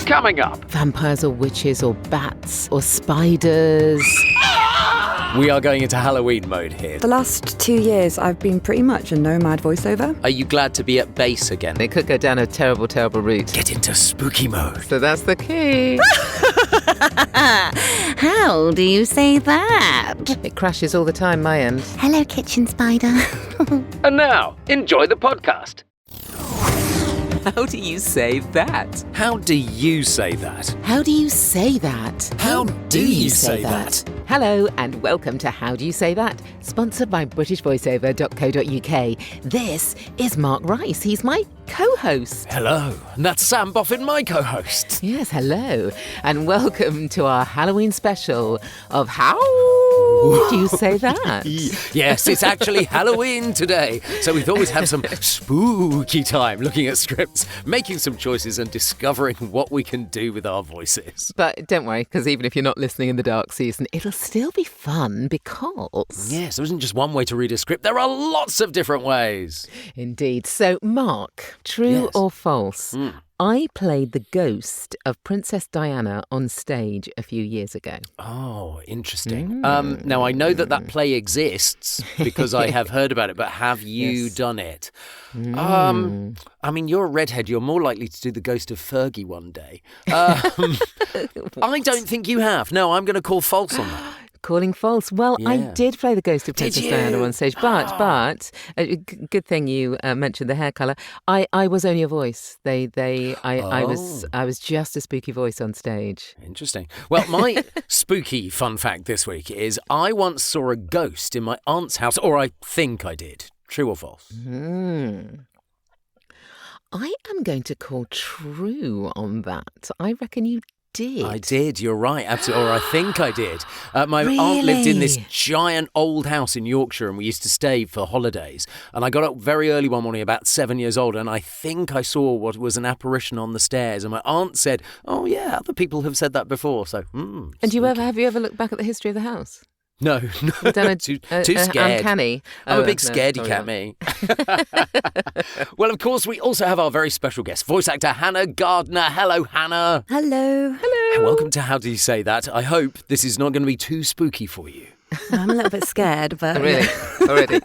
Coming up. Vampires or witches or bats or spiders. We are going into Halloween mode here. The last 2 years, I've been pretty much a nomad voiceover. Are you glad to be at base again? It could go down a terrible, terrible route. Get into spooky mode. So that's the key. How do you say that? It crashes all the time, my end. Hello, kitchen spider. And now, enjoy the podcast. How do you say that? How do you say that? How do you say that? How do you say that? Hello and welcome to How Do You Say That, sponsored by BritishVoiceover.co.uk. This is Mark Rice. He's my co-host. Hello, and that's Sam Boffin, my co-host. Yes, hello. And welcome to our Halloween special of How Do You Say That? Yes, it's actually Halloween today, so we thought we'd have some spooky time looking at scripts, making some choices and discovering what we can do with our voices. But don't worry, because even if you're not listening in the dark season, it'll still be fun because... Yes, there isn't just one way to read a script. There are lots of different ways. Indeed. So, Mark, true or false? I played the ghost of Princess Diana on stage a few years ago. Oh, interesting. Now, I know that play exists because I have heard about it, but have you done it? I mean, you're a redhead. You're more likely to do the ghost of Fergie one day. I don't think you have. No, I'm going to call false on that. Calling false. Well, I did play the ghost of Princess Diana on stage, but good thing you mentioned the hair colour. I was only a voice. I was just a spooky voice on stage. Interesting. Well, my spooky fun fact this week is I once saw a ghost in my aunt's house, or I think I did. True or false? I am going to call true on that. I reckon you did. I did, you're right, absolutely. Or I think I did. My aunt lived in this giant old house in Yorkshire and we used to stay for holidays. And I got up very early one morning, about 7 years old, and I think I saw what was an apparition on the stairs. And my aunt said, oh yeah, other people have said that before. So, And have you ever looked back at the history of the house? No. Too scared. Uncanny. I'm a big scaredy cat, me. Well, of course, we also have our very special guest, voice actor Hannah Gardiner. Hello, Hannah. Hello. Hello. Welcome to How Do You Say That? I hope this is not going to be too spooky for you. I'm a little bit scared, but... Really? Already?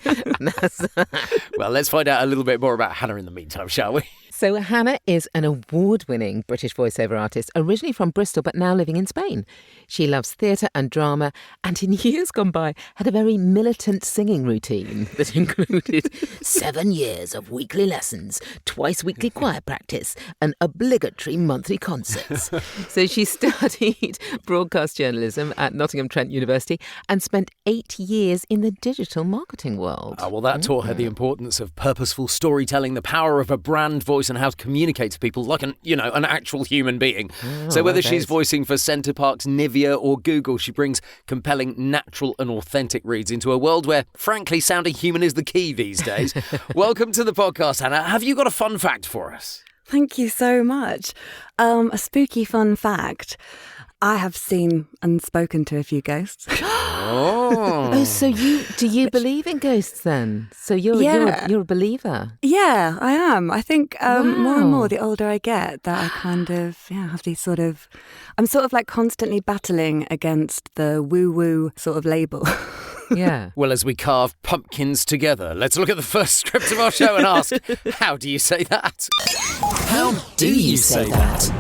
Well, let's find out a little bit more about Hannah in the meantime, shall we? So Hannah is an award-winning British voiceover artist, originally from Bristol but now living in Spain. She loves theatre and drama and in years gone by had a very militant singing routine that included 7 years of weekly lessons, twice weekly choir practice and obligatory monthly concerts. So she studied broadcast journalism at Nottingham Trent University and spent 8 years in the digital marketing world. Oh, well, that taught her the importance of purposeful storytelling, the power of a brand voice and how to communicate to people like an actual human being. So whether she's voicing for Centre Parks, Nivea or Google, she brings compelling, natural and authentic reads into a world where, frankly, sounding human is the key these days. Welcome to the podcast, Hannah. Have you got a fun fact for us? Thank you so much. A spooky fun fact. I have seen and spoken to a few ghosts. Oh, so do you believe in ghosts then? So you're a believer? Yeah, I am. I think more and more the older I get, that I kind of have these I'm sort of like constantly battling against the woo-woo sort of label. Yeah. Well, as we carve pumpkins together, let's look at the first script of our show and ask, how do you say that? How do you say that?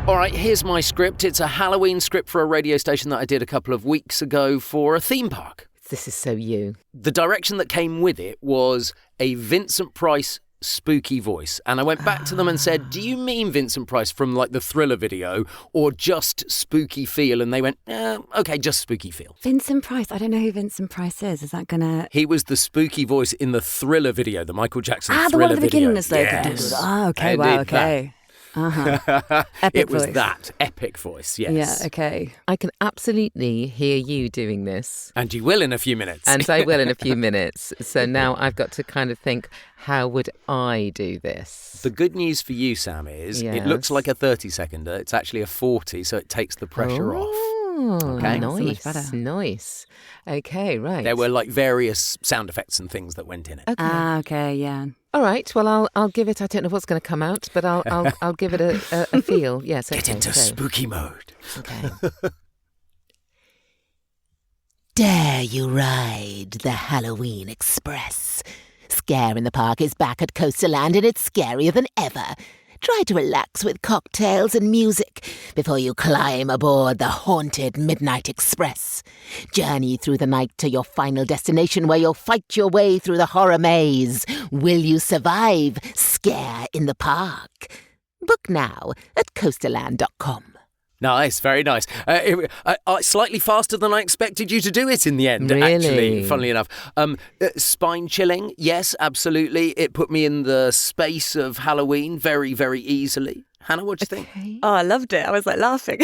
All right, here's my script. It's a Halloween script for a radio station that I did a couple of weeks ago for a theme park. This is so you. The direction that came with it was a Vincent Price spooky voice. And I went back to them and said, do you mean Vincent Price from like the Thriller video or just spooky feel? And they went, okay, just spooky feel. Vincent Price. I don't know who Vincent Price is. Is that going to... He was the spooky voice in the Thriller video, the Michael Jackson Thriller video. The one at the beginning of the slogan. Yes. Oh, okay, wow, okay. It was voice. that epic voice, yes. Yeah, okay. I can absolutely hear you doing this. And you will in a few minutes. And I will in a few minutes. So now I've got to kind of think, how would I do this? The good news for you, Sam, is it looks like a 30-seconder. It's actually a 40, so it takes the pressure off. Oh, Okay. So much nice, better. nice. Okay, right. There were like various sound effects and things that went in it. Okay. Okay, yeah. All right. Well, I'll give it. I don't know what's going to come out, but I'll give it a feel. Yes. Get Okay, into so, spooky mode. Okay. Dare you ride the Halloween Express? Scare in the Park is back at Coastal Land and it's scarier than ever. Try to relax with cocktails and music before you climb aboard the haunted Midnight Express. Journey through the night to your final destination where you'll fight your way through the horror maze. Will you survive Scare in the Park? Book now at coastalland.com. Nice, very nice. Slightly faster than I expected you to do it in the end, Really? actually, funnily enough. Spine chilling, yes, absolutely. It put me in the space of Halloween very, very easily. Hannah, what do you think? Oh, I loved it. I was like laughing.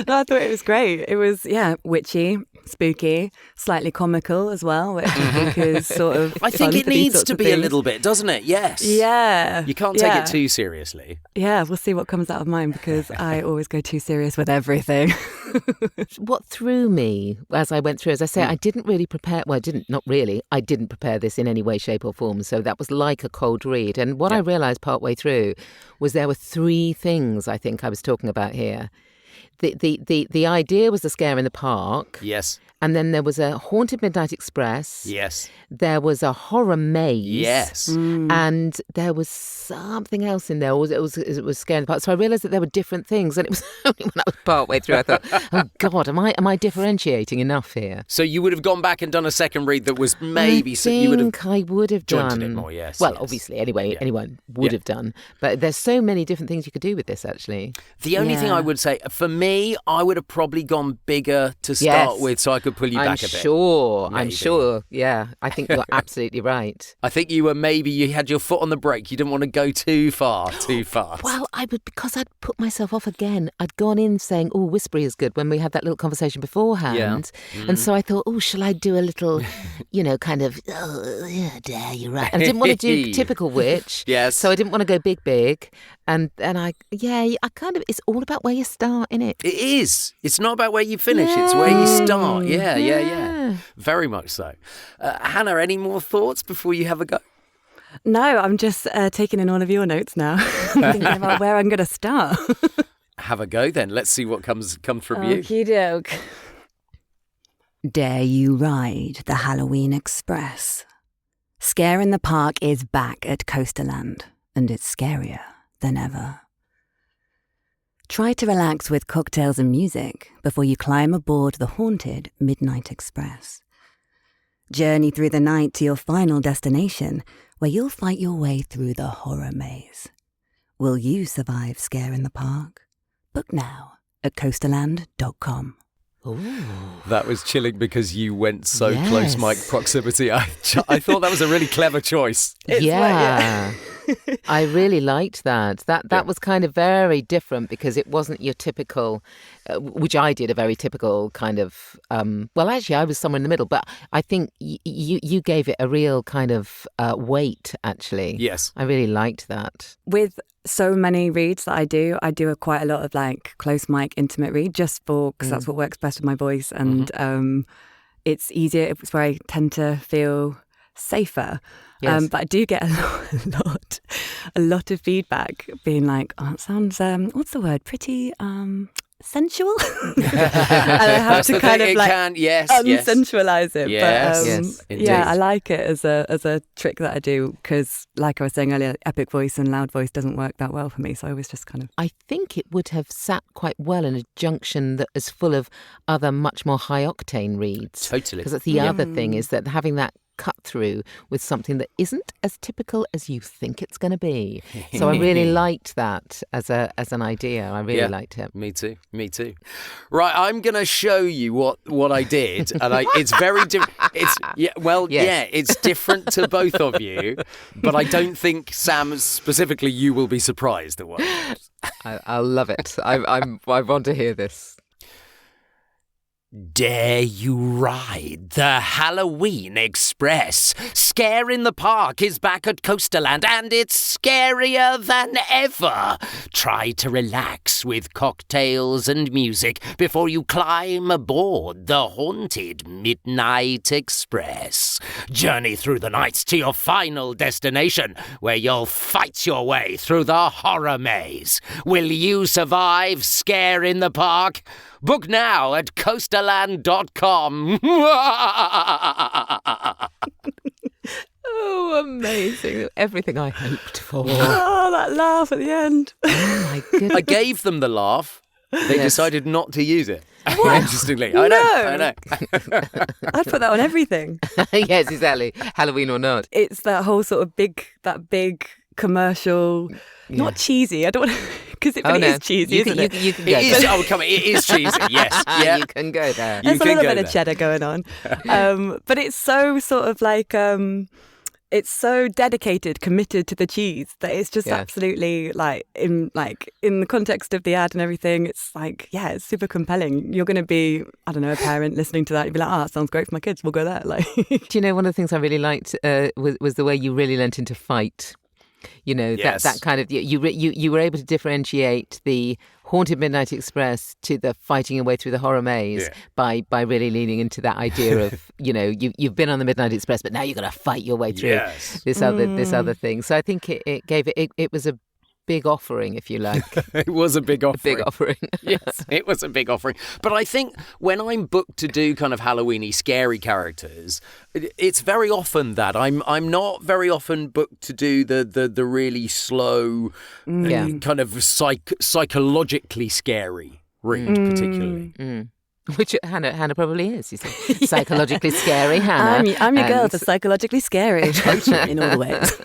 No, I thought it was great. It was, witchy, spooky, slightly comical as well, which I think is sort of I think fun it for these needs sorts to of be a things. little bit, doesn't it? Yes. Yeah. You can't take it too seriously. Yeah, we'll see what comes out of mine because I always go too serious with everything. What threw me as I went through, as I say, I didn't really prepare. Well, I didn't prepare this in any way, shape, or form. So that was like a cold read. And what I realised partway through was there were three things I think I was talking about here. The idea was the Scare in the Park. Yes. And then there was a Haunted Midnight Express. Yes. There was a horror maze. Yes. And there was something else in there. It was Scare in the Park. So I realised that there were different things. And it was only when I was partway through I thought, oh God, am I differentiating enough here? So you would have gone back and done a second read that was maybe you would have I would have jointed done it more, yes. Well, yes. obviously, anyone would have done. But there's so many different things you could do with this, actually. The only thing I would say, for me, I would have probably gone bigger to start with so I could pull you back a bit. I'm Maybe. sure. Yeah, I think you're absolutely right. I think you had your foot on the brake. You didn't want to go too far, too fast. Well, because I'd put myself off again. I'd gone in saying, oh, whispery is good when we had that little conversation beforehand. Yeah. And so I thought, oh, shall I do a little, kind of, dare you right? And I didn't want to do typical witch. Yes. So I didn't want to go big. And I kind of, it's all about where you start, innit? It is. It's not about where you finish. It's where you start. Yeah. Very much so. Hannah, any more thoughts before you have a go? No, I'm just taking in all of your notes now. Thinking about where I'm going to start. Have a go then. Let's see what comes from you. Okie doke. Dare you ride the Halloween Express? Scare in the Park is back at Coastal Land, and it's scarier than ever. Try to relax with cocktails and music before you climb aboard the haunted Midnight Express. Journey through the night to your final destination, where you'll fight your way through the horror maze. Will you survive Scare in the Park? Book now at coastalland.com. That was chilling because you went so Yes. close mic proximity. I thought that was a really clever choice. I really liked that. That was kind of very different because it wasn't your typical, which I did a very typical kind of. Well, actually, I was somewhere in the middle, but I think you gave it a real kind of weight. Actually, Yes. I really liked that. With so many reads that I do quite a lot of like close mic, intimate read just because that's what works best with my voice. And it's easier. It's where I tend to feel safer. Yes. But I do get a lot of feedback being like, oh, it sounds, what's the word? Pretty sensual. And I have to kind of like unsensualize it. Yes, but indeed. I like it as a trick that I do because, like I was saying earlier, epic voice and loud voice doesn't work that well for me. So I was just kind of. I think it would have sat quite well in a junction that is full of other much more high octane reads. Totally. Because that's the other thing is that having that cut through with something that isn't as typical as you think it's going to be. So I really liked that as an idea. I really liked it. Me too. Right, I'm going to show you what I did, and it's very different. It's different to both of you, but I don't think Sam specifically you will be surprised at what. I'll love it. I want to hear this. Dare you ride the Halloween Express? Scare in the Park is back at Coasterland and it's scarier than ever. Try to relax with cocktails and music before you climb aboard the haunted Midnight Express. Journey through the night to your final destination, where you'll fight your way through the horror maze. Will you survive Scare in the Park? Book now at coasterland.com. Oh, amazing. Everything I hoped for. Oh, that laugh at the end. Oh, my goodness. I gave them the laugh. They decided not to use it. Interestingly. I know. I'd put that on everything. Yes, exactly. Halloween or not. It's that whole sort of big commercial, not cheesy. I don't want to, because it really is cheesy, isn't it? You can go It is, come on, it is cheesy, yes. Yeah. You can go there. There's a little bit of cheddar going on. But it's so sort of like, it's so dedicated, committed to the cheese that it's just absolutely in the context of the ad and everything, it's like, yeah, it's super compelling. You're going to be, I don't know, a parent listening to that. You'd be like, it sounds great for my kids. We'll go there. Do you know, one of the things I really liked was the way you really leant into fight. You know, that kind of, you were able to differentiate the haunted Midnight Express to the fighting your way through the horror maze by really leaning into that idea of, you've been on the Midnight Express, but now you've got to fight your way through this other thing. So I think it gave it was a big offering, if you like. It was a big offering. Big offering. Yes, it was a big offering. But I think when I'm booked to do kind of Halloween-y scary characters, it's very often that I'm not very often booked to do the really slow kind of psychologically scary route, particularly. Which Hannah probably is, you see. Psychologically scary, Hannah. I'm your girl for psychologically scary. In all the ways.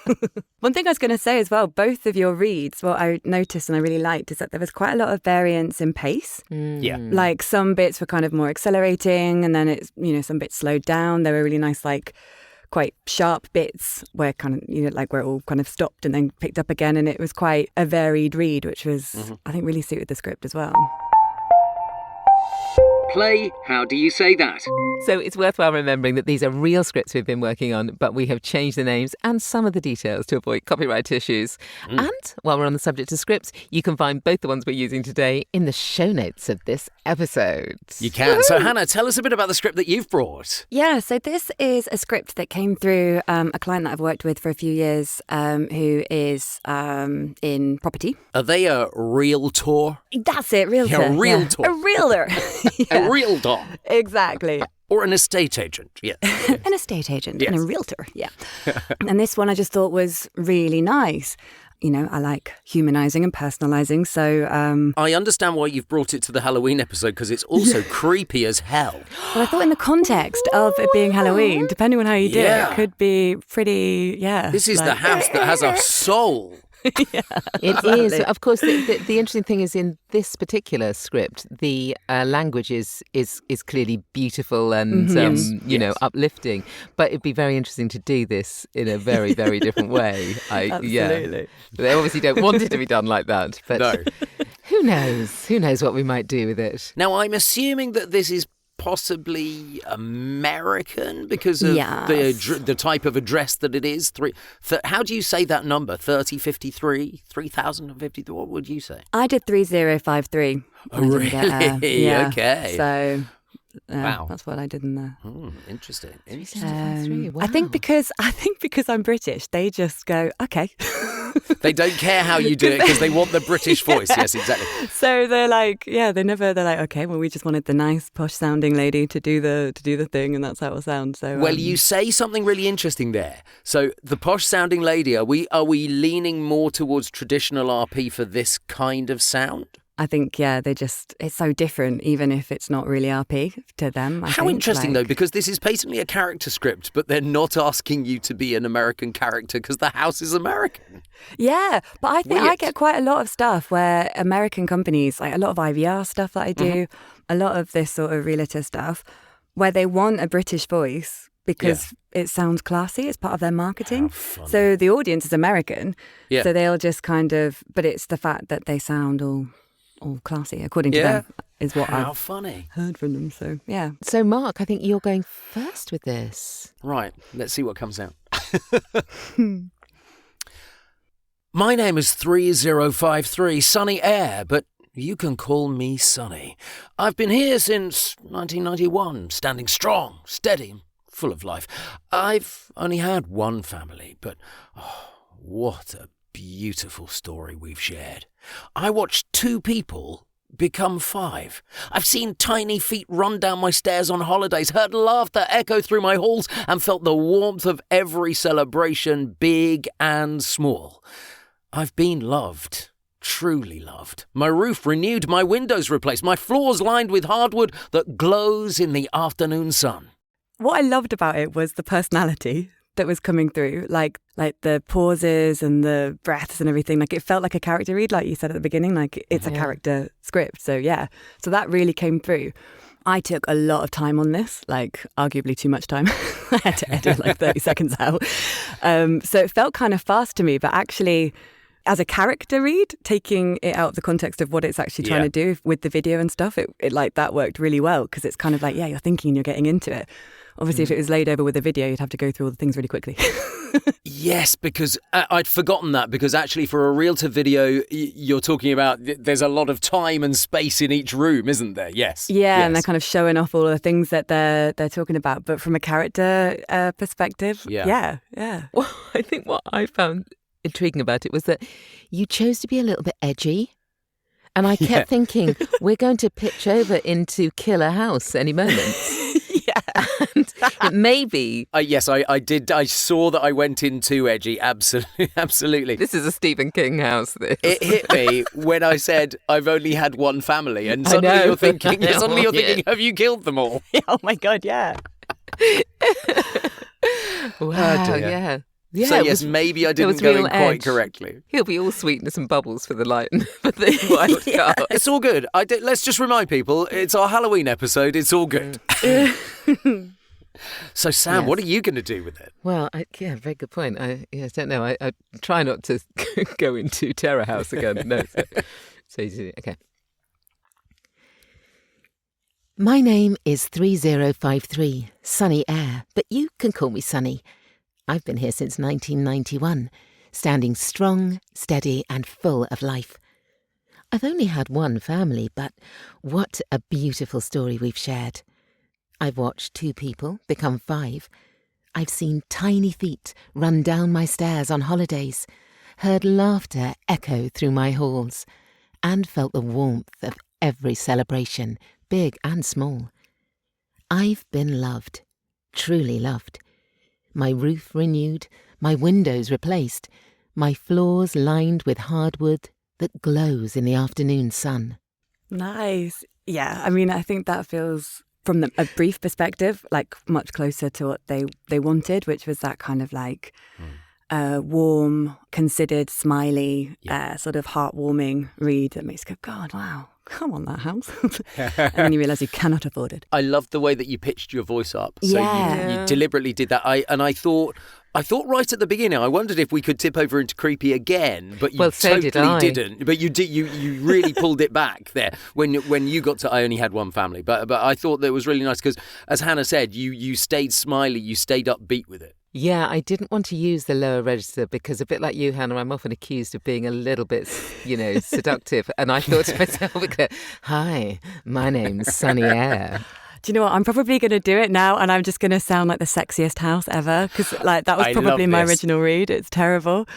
One thing I was going to say as well, both of your reads, what I noticed and I really liked is that there was quite a lot of variance in pace. Yeah. Like some bits were kind of more accelerating and then it's, some bits slowed down. There were really nice, quite sharp bits where kind of, where it all kind of stopped and then picked up again. And it was quite a varied read, which was, I think, really suited the script as well. Play, how do you say that? So it's worthwhile remembering that these are real scripts we've been working on, but we have changed the names and some of the details to avoid copyright issues. And while we're on the subject of scripts, you can find both the ones we're using today in the show notes of this episode. You can. Woo-hoo! So Hannah, tell us a bit about the script that you've brought. Yeah, so this is a script that came through a client that I've worked with for a few years who is in property. Are they a realtor? That's it, realtor. Yeah, a realtor. A realtor. A realtor. Exactly. Or an estate agent, yeah. An estate agent and a realtor, yeah. And this one I just thought was really nice. I like humanising and personalising, so... I understand why you've brought it to the Halloween episode, because it's also creepy as hell. Well, I thought in the context of it being Halloween, depending on how you do it could be pretty, This is the house that has a soul. Yeah, it is. Of course, the interesting thing is in this particular script, the language is clearly beautiful and uplifting. But it'd be very interesting to do this in a very, very different way. Absolutely. They obviously don't want it to be done like that. But no. Who knows? Who knows what we might do with it? Now, I'm assuming that this is possibly American because of the type of address that it is. How do you say that number? 3053? 3053? What would you say? I did 3053. Oh, really? Okay. So... wow, that's what I did in there. Interesting. Wow. I think because I'm British, they just go, okay. They don't care how you do it because they want the British voice. Yes, exactly. So they're like, they're like, okay, well, we just wanted the nice posh sounding lady to do the thing, and that's how it sounds. So well, you say something really interesting there. So the posh sounding lady, are we leaning more towards traditional RP for this kind of sound? I think, it's so different, even if it's not really RP to them. How interesting, though, because this is patently a character script, but they're not asking you to be an American character because the house is American. Yeah, but I think I get quite a lot of stuff where American companies, like a lot of IVR stuff that I do, a lot of this sort of realtor stuff, where they want a British voice because it sounds classy. It's part of their marketing. So the audience is American. Yeah. So they'll just kind of, but it's the fact that they sound all classy according to them. is what How I've funny. heard from them. So, yeah. So, Mark, I think you're going first with this. Right, let's see what comes out. My name is 3053 Sunny Ayre, but you can call me Sunny. I've been here since 1991, standing strong, steady, full of life. I've only had one family, but what a beautiful story we've shared. I watched 2 people become 5. I've seen tiny feet run down my stairs on holidays, heard laughter echo through my halls, and felt the warmth of every celebration, big and small. I've been loved, truly loved. My roof renewed, my windows replaced, my floors lined with hardwood that glows in the afternoon sun. What I loved about it was the personality that was coming through, like the pauses and the breaths and everything. Like, it felt like a character read, like you said at the beginning, like it's a character script. So yeah, so that really came through. I took a lot of time on this, like arguably too much time. I had to edit like 30 seconds out. So it felt kind of fast to me, but actually, as a character read, taking it out of the context of what it's actually trying to do with the video and stuff, it like that worked really well, because it's kind of like, yeah, you're thinking, you're getting into it. Obviously, if it was laid over with a video, you'd have to go through all the things really quickly. Yes, because I'd forgotten that, because actually for a reel-to video, you're talking about there's a lot of time and space in each room, isn't there? Yes. Yeah, yes. And they're kind of showing off all the things that they're talking about. But from a character perspective, yeah. Well, I think what I found intriguing about it was that you chose to be a little bit edgy. And I kept thinking, we're going to pitch over into Killer House any moment. And it may be. Yes, I did. I saw that I went in too edgy. Absolutely. This is a Stephen King house, this. It hit me when I said I've only had one family. And suddenly you're thinking, have you killed them all? Oh my God, yeah. Wow, yeah. Yeah, so yes, maybe I didn't go in quite correctly. He'll be all sweetness and bubbles for the light and for the wild card. It's all good. Let's just remind people, it's our Halloween episode. It's all good. So Sam, what are you going to do with it? Well, very good point. I don't know. I try not to go into Terror House again. No. So okay. My name is 3053 Sunny Ayre, but you can call me Sunny. I've been here since 1991, standing strong, steady and full of life. I've only had one family, but what a beautiful story we've shared. I've watched 2 people become 5. I've seen tiny feet run down my stairs on holidays, heard laughter echo through my halls, and felt the warmth of every celebration, big and small. I've been loved, truly loved. My roof renewed, my windows replaced, my floors lined with hardwood that glows in the afternoon sun. Nice. Yeah, I mean, I think that feels, from a brief perspective, like much closer to what they wanted, which was that kind of like warm, considered, smiley, sort of heartwarming read that makes you go, God, wow. Come on, that house. And then you realise you cannot afford it. I love the way that you pitched your voice up. So you deliberately did that. I thought right at the beginning, I wondered if we could tip over into creepy again, but you totally didn't. But you did. You really pulled it back there when you got to I only had one family. But I thought that it was really nice because, as Hannah said, you stayed smiley, you stayed upbeat with it. Yeah, I didn't want to use the lower register because, a bit like you, Hannah, I'm often accused of being a little bit, seductive. And I thought to myself, hi, my name's Sunny Ayre. Do you know what? I'm probably going to do it now, and I'm just going to sound like the sexiest house ever, because that was probably my original read. It's terrible.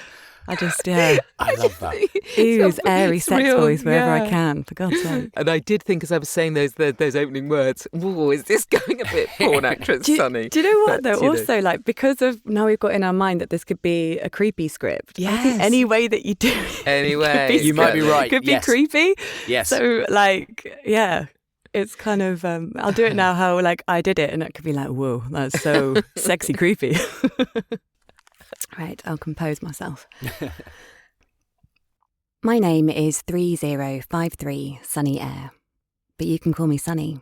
I love that. Use airy sex voice wherever I can, for God's sake. And I did think, as I was saying those opening words, whoa, is this going a bit porn actress, Sunny? Do you know what, though? Also, because of now we've got in our mind that this could be a creepy script. Yes. I think any way that you do it. Anyway. You might be right. Could be creepy. Yes. So, it's kind of, I'll do it now how, I did it, and it could be like, whoa, that's so sexy creepy. Right, I'll compose myself. My name is 3053 Sunny Ayre, but you can call me Sunny.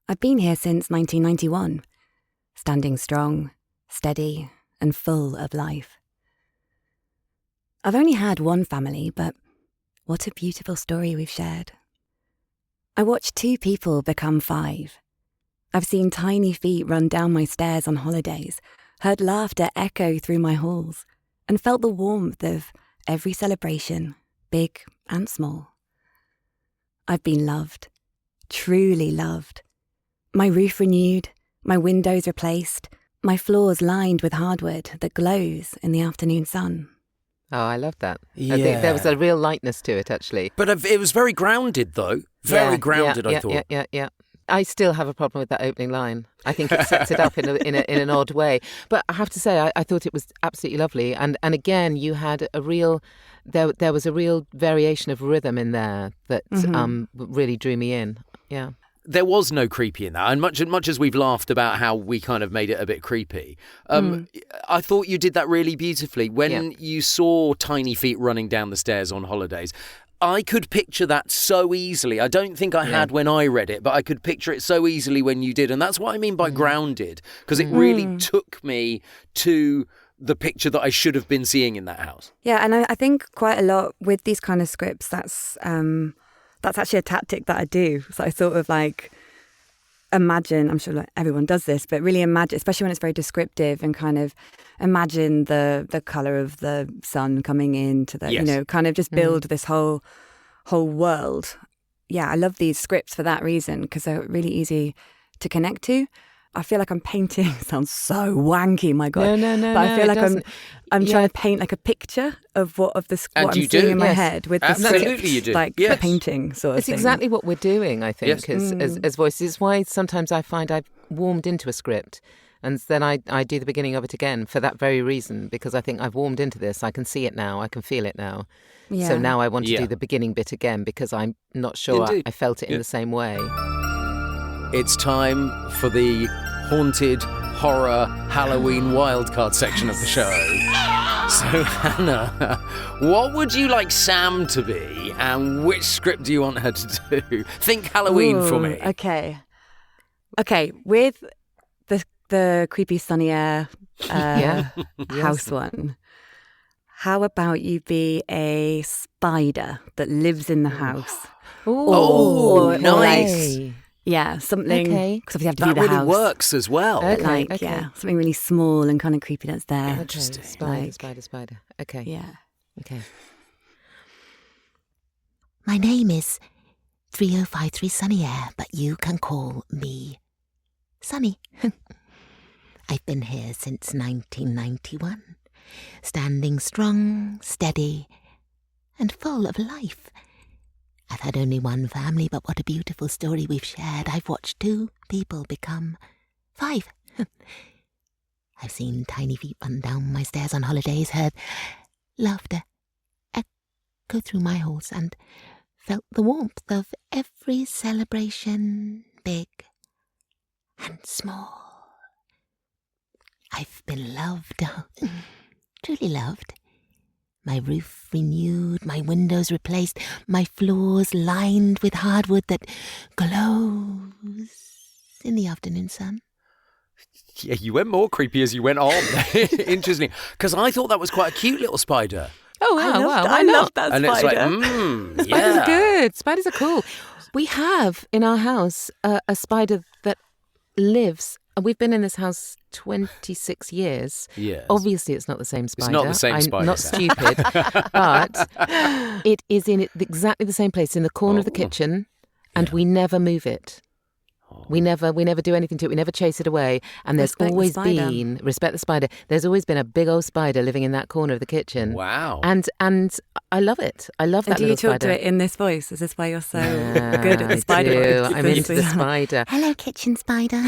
I've been here since 1991, standing strong, steady, and full of life. I've only had one family, but what a beautiful story we've shared. I watched 2 people become 5. I've seen tiny feet run down my stairs on holidays, heard laughter echo through my halls, and felt the warmth of every celebration, big and small. I've been loved, truly loved. My roof renewed, my windows replaced, my floors lined with hardwood that glows in the afternoon sun. Oh, I love that. Yeah. I think there was a real lightness to it, actually. But it was very grounded, though. Very grounded, I thought. Yeah. I still have a problem with that opening line. I think it sets it up in an odd way. But I have to say, I thought it was absolutely lovely. And again, you had a real, there was a real variation of rhythm in there that really drew me in. Yeah. There was no creepy in that. And much as we've laughed about how we kind of made it a bit creepy, I thought you did that really beautifully. When you saw tiny feet running down the stairs on holidays, I could picture that so easily. I don't think I had when I read it, but I could picture it so easily when you did. And that's what I mean by grounded, because it really took me to the picture that I should have been seeing in that house. Yeah, and I think quite a lot with these kind of scripts, that's actually a tactic that I do. So I sort of like imagine, I'm sure like everyone does this, but really imagine, especially when it's very descriptive, and kind of imagine the colour of the sun coming into the, kind of just build this whole world. Yeah, I love these scripts for that reason, because they're really easy to connect to. I feel like I'm painting, sounds so wanky, my God. No. But I feel like I'm trying to paint like a picture of what I'm seeing in my head with the script. Absolutely you do. Like the painting sort of It's thing. exactly what we're doing, I think, as voices. It's why sometimes I find I've warmed into a script and then I do the beginning of it again for that very reason, because I think I've warmed into this. I can see it now. I can feel it now. Yeah. So now I want to do the beginning bit again, because I'm not sure I felt it in the same way. It's time for the haunted horror Halloween wildcard section of the show. So, Hannah, what would you like Sam to be, and which script do you want her to do? Think Halloween for me. Okay, with the creepy Sunny Ayre house one, how about you be a spider that lives in the house? Oh, nice. Yeah, something. Okay. Because obviously you have to do the really house. works as well. Okay, something really small and kind of creepy that's there. Interesting. Spider. Okay. Yeah. Okay. My name is 3053 Sunny Ayre, but you can call me Sunny. I've been here since 1991, standing strong, steady, and full of life. I've had only one family, but what a beautiful story we've shared. I've watched 2 people become 5. I've seen tiny feet run down my stairs on holidays, heard laughter echo through my halls, and felt the warmth of every celebration, big and small. I've been loved, truly loved. My roof renewed, my windows replaced, my floors lined with hardwood that glows in the afternoon sun. Yeah, you went more creepy as you went on. Interesting. Because I thought that was quite a cute little spider. Oh, wow. I love that and spider. And it's like, Spiders are good. Spiders are cool. We have in our house a spider that lives. We've been in this house 26 years. Yes. Obviously, it's not the same spider. It's not the same spider. I'm not stupid. But it is in exactly the same place, in the corner of the kitchen, and we never move it. We never do anything to it. We never chase it away. And there's always been, respect the spider, there's always been a big old spider living in that corner of the kitchen. Wow. And I love it. I love that little spider. spider. Do you talk to it in this voice? Is this why you're so good at the spider voice? I'm into the spider. Hello, kitchen spider.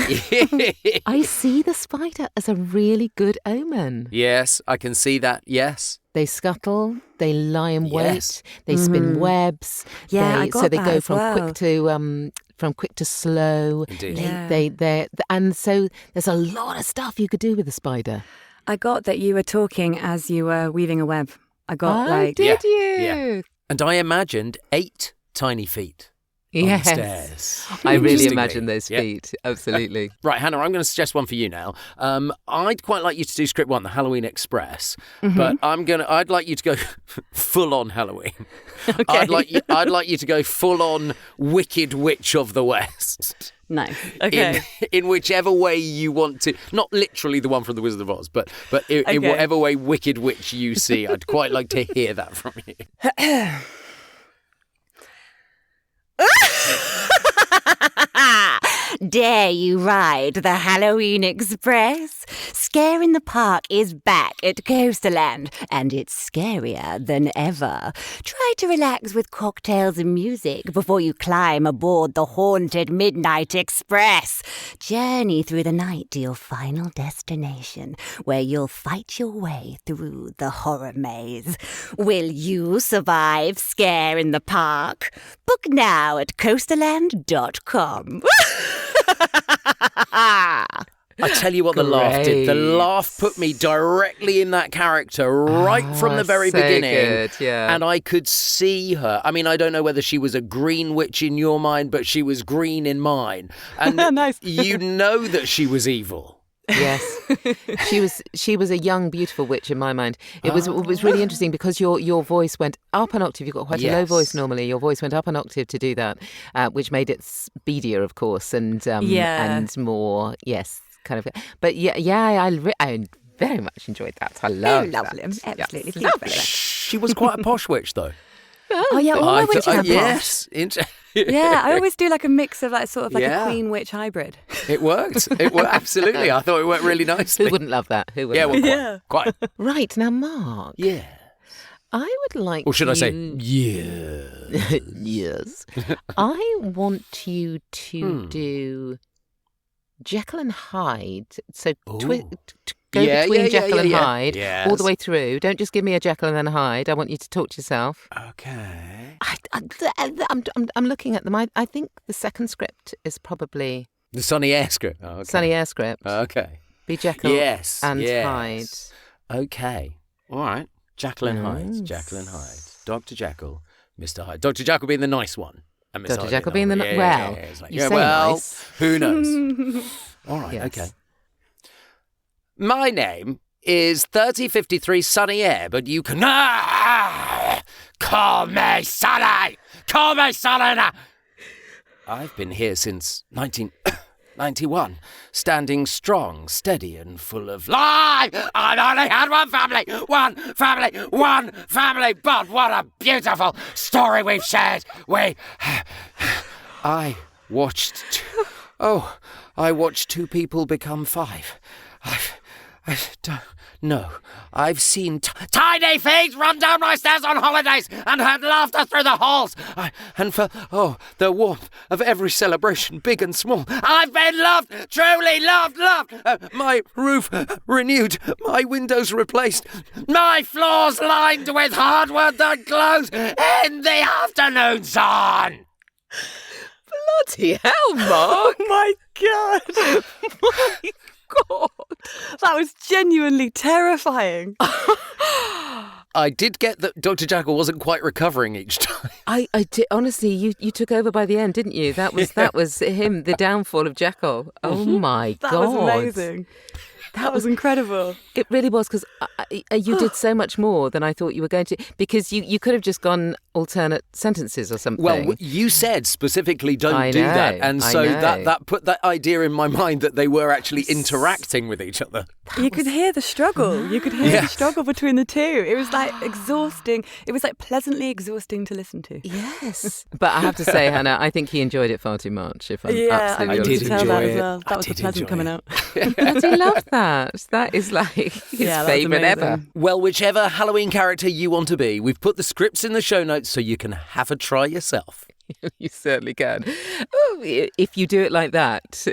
I see the spider as a really good omen. Yes, I can see that. Yes. They scuttle, they lie in wait, Yes. they spin webs. Yeah, I got so they that go as from well. quick to slow. Indeed. And so there's a lot of stuff you could do with a spider. I got that you were talking as you were weaving a web. I got Did you? Yeah. And I imagined 8 tiny feet Yes. on stairs. I really Interestingly. imagine those Yeah. feet. Absolutely. Right, Hannah, I'm going to suggest one for you now. I'd quite like you to do script 1, the Halloween Express, but I'd like you to go full on Halloween. Okay. I'd like you to go full on Wicked Witch of the West. Nice. Okay. In whichever way you want to, not literally the one from The Wizard of Oz, but in whatever way Wicked Witch you see, I'd quite like to hear that from you. Dare you ride the Halloween Express? Scare in the Park is back at Coasterland, and it's scarier than ever. Try to relax with cocktails and music before you climb aboard the haunted Midnight Express. Journey through the night to your final destination, where you'll fight your way through the horror maze. Will you survive Scare in the Park? Book now at coasterland.com. I tell you what the laugh did. The laugh put me directly in that character right from the very so beginning. good, yeah. And I could see her. I mean, I don't know whether she was a green witch in your mind, but she was green in mine. And Nice. you know that she was evil. Yes, she was a young, beautiful witch in my mind. It was really interesting because your voice went up an octave. You've got quite a low voice normally. Your voice went up an octave to do that, which made it speedier, of course, and more kind of. But I very much enjoyed that. I love lovely. that. Absolutely. Yes. Lovely. She was quite a posh witch, though. Oh, yeah, all my witches are posh. Yes. Yeah, I always do like a mix of like sort of like Yeah. a queen witch hybrid. It worked. It worked. Absolutely. I thought it worked really nicely. Who wouldn't love that? Who Yeah, wouldn't? well, quite. Right now, Mark. Yeah. I would like. Or should I say, you- yeah. Yes. I want you to do Jekyll and Hyde. So go between Jekyll and Hyde all the way through. Don't just give me a Jekyll and then a Hyde. I want you to talk to yourself. Okay. I'm looking at them. I think the second script is probably The Sunny Ayre script. Oh, okay. Sunny Ayre script. Okay. Be Jekyll and Hyde. Okay. All right. Jekyll and Hyde. Jekyll and Hyde. Dr. Jekyll, Mr. Hyde. Dr. Jekyll being the nice one. And Mr. Dr. Hyde Jekyll being the it's like, you say well, nice. who knows? All right. Yes. Okay. My name is 3053 Sunny Ayre, but you can call me Sunny. Call me Sunny now. I've been here since 1991, standing strong, steady, and full of life. I've only had one family, but what a beautiful story we've shared. I watched two people become 5. I don't know. I've seen tiny feet run down my stairs on holidays and heard laughter through the halls. And for the warmth of every celebration, big and small, I've been loved, truly loved. My roof renewed, my windows replaced, my floors lined with hardwood that glows in the afternoon sun. Bloody hell, Mark! Oh my God. My God. That was genuinely terrifying. I did get that Dr. Jekyll wasn't quite recovering each time. I did, honestly, you took over by the end, didn't you? That was him, the downfall of Jekyll. Oh my That God. was amazing. That was incredible. It really was, because you did so much more than I thought you were going to, because you could have just gone alternate sentences or something. Well, you said specifically don't do that. And I so know. that put that idea in my mind that they were actually interacting with each other. You could hear the struggle. You could hear the struggle between the two. It was like exhausting. It was like pleasantly exhausting to listen to. Yes. But I have to say, Hannah, I think he enjoyed it far too much, if I'm absolutely I honest. did tell that enjoy as it. well. That I was the did pleasant enjoy coming it. out. I love that. That is like his Yeah, that was favourite ever. amazing. Well, whichever Halloween character you want to be, we've put the scripts in the show notes so you can have a try yourself. You certainly can. Oh, if you do it like that,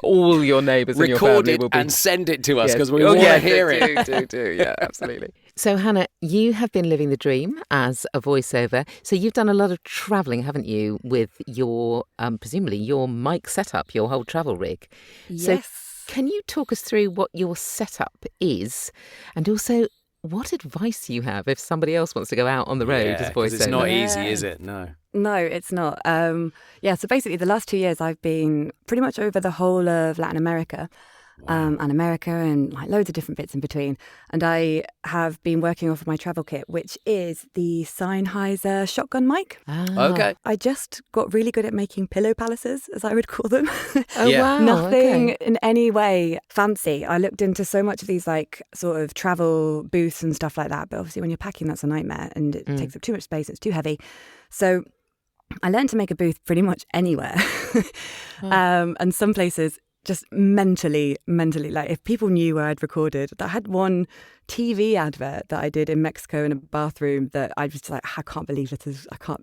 all your neighbours and your Record family it will be... and send it to us Yes. because we want to hear it. Do. Yeah, absolutely. So, Hannah, you have been living the dream as a voiceover. So you've done a lot of travelling, haven't you, with your, presumably, your mic setup, your whole travel rig. Yes. So can you talk us through what your setup is, and also what advice you have if somebody else wants to go out on the road as a 'cause voiceover? it's not easy, is it? No. No, it's not. So basically the last 2 years I've been pretty much over the whole of Latin America. And America and like loads of different bits in between. And I have been working off of my travel kit, which is the Sennheiser shotgun mic. Okay. I just got really good at making pillow palaces, as I would call them. Wow. Nothing Okay. in any way fancy. I looked into so much of these like sort of travel booths and stuff like that. But obviously when you're packing, that's a nightmare and it takes up too much space. It's too heavy. So I learned to make a booth pretty much anywhere. And some places just mentally, like if people knew where I'd recorded, I had one TV advert that I did in Mexico in a bathroom that I was just like, I can't believe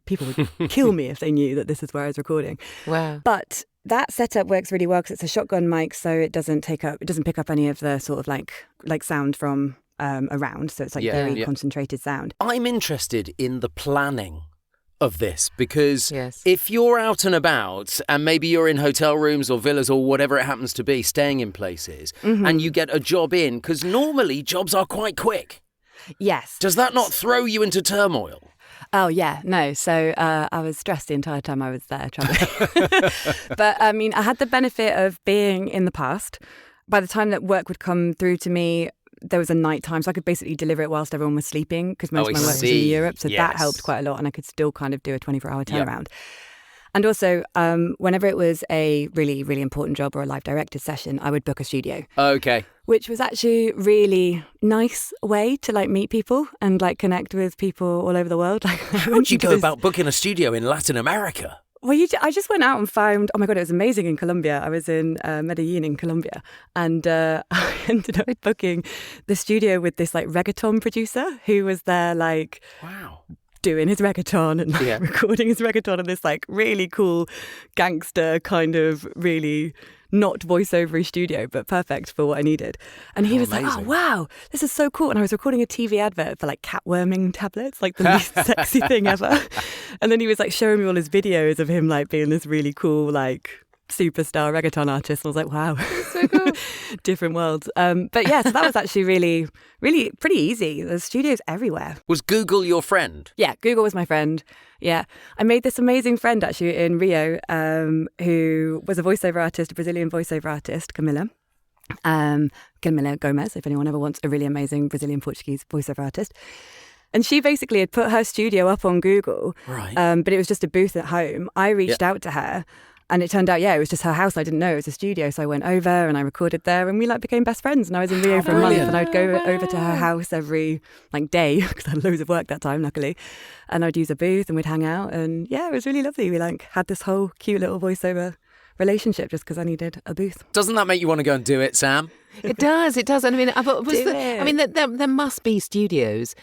people would kill me if they knew that this is where I was recording. Wow. But that setup works really well because it's a shotgun mic, so it doesn't pick up any of the sort of like sound from around. So it's like very concentrated sound. I'm interested in the planning of this because Yes. if you're out and about and maybe you're in hotel rooms or villas or whatever it happens to be, staying in places, and you get a job in, because normally jobs are quite quick. Yes. Does that not throw you into turmoil? Oh, yeah, no. So I was stressed the entire time I was there traveling. But I mean, I had the benefit of being in the past. By the time that work would come through to me, there was a night time, so I could basically deliver it whilst everyone was sleeping because most of my work was in Europe. So that helped quite a lot, and I could still kind of do a 24-hour turnaround. And also, whenever it was a really, really important job or a live directed session, I would book a studio. Okay. Which was actually really nice way to like meet people and like connect with people all over the world. Like, how would you go about booking a studio in Latin America? Well, I just went out and found, oh my God, it was amazing in Colombia. I was in Medellin in Colombia, and I ended up booking the studio with this like reggaeton producer who was there like doing his reggaeton and like, recording his reggaeton in this like really cool gangster kind of really not voiceover-y studio, but perfect for what I needed. And he was like, oh, wow, this is so cool. And I was recording a TV advert for like catworming tablets, like the least sexy thing ever. And then he was like showing me all his videos of him like being this really cool, like superstar reggaeton artist. And I was like, wow, so cool. Different worlds. But yeah, so that was actually really, really pretty easy. There's studios everywhere. Was Google your friend? Yeah, Google was my friend. Yeah. I made this amazing friend actually in Rio who was a voiceover artist, a Brazilian voiceover artist, Camila Gomez, if anyone ever wants a really amazing Brazilian Portuguese voiceover artist. And she basically had put her studio up on Google, but it was just a booth at home. I reached out to her. And it turned out, it was just her house. I didn't know it was a studio. So I went over and I recorded there and we like became best friends. And I was in Rio for a month and I'd go over to her house every like day because I had loads of work that time, luckily. And I'd use a booth and we'd hang out. And yeah, it was really lovely. We like had this whole cute little voiceover relationship just because I needed a booth. Doesn't that make you want to go and do it, Sam? It does. And I mean, there must be studios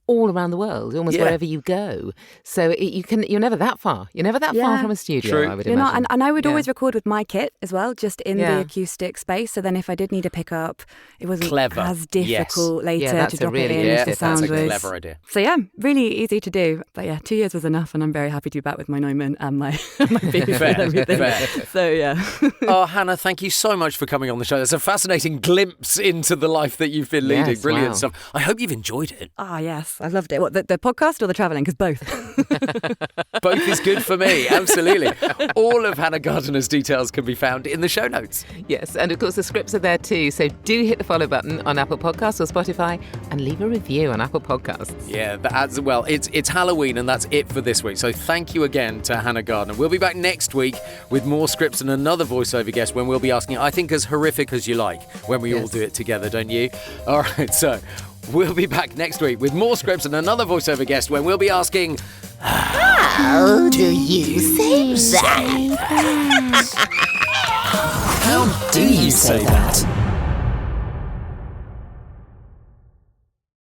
all around the world, almost wherever you go. So you're never that far. You're never that far from a studio, True. I would You're imagine. not, and I would always record with my kit as well, just in the acoustic space. So then if I did need a pickup, it wasn't as difficult later to drop it in if the sound was... That's a clever idea. So yeah, really easy to do. But yeah, 2 years was enough and I'm very happy to be back with my Neumann and my big and everything. So yeah. Oh, Hannah, thank you so much for coming on the show. It's a fascinating glimpse into the life that you've been leading. Yes, Brilliant stuff. I hope you've enjoyed it. Oh yes, I loved it. What, the podcast or the travelling? Because both. Both is good for me, absolutely. All of Hannah Gardiner's details can be found in the show notes. Yes, and of course the scripts are there too. So do hit the follow button on Apple Podcasts or Spotify and leave a review on Apple Podcasts. Yeah, as well. It's Halloween and that's it for this week. So thank you again to Hannah Gardiner. We'll be back next week with more scripts and another voiceover guest when we'll be asking, I think, as horrific as you like, when we all do it together, don't you? All right, so we'll be back next week with more scripts and another voiceover guest when we'll be asking, How do you say that? How do you say that?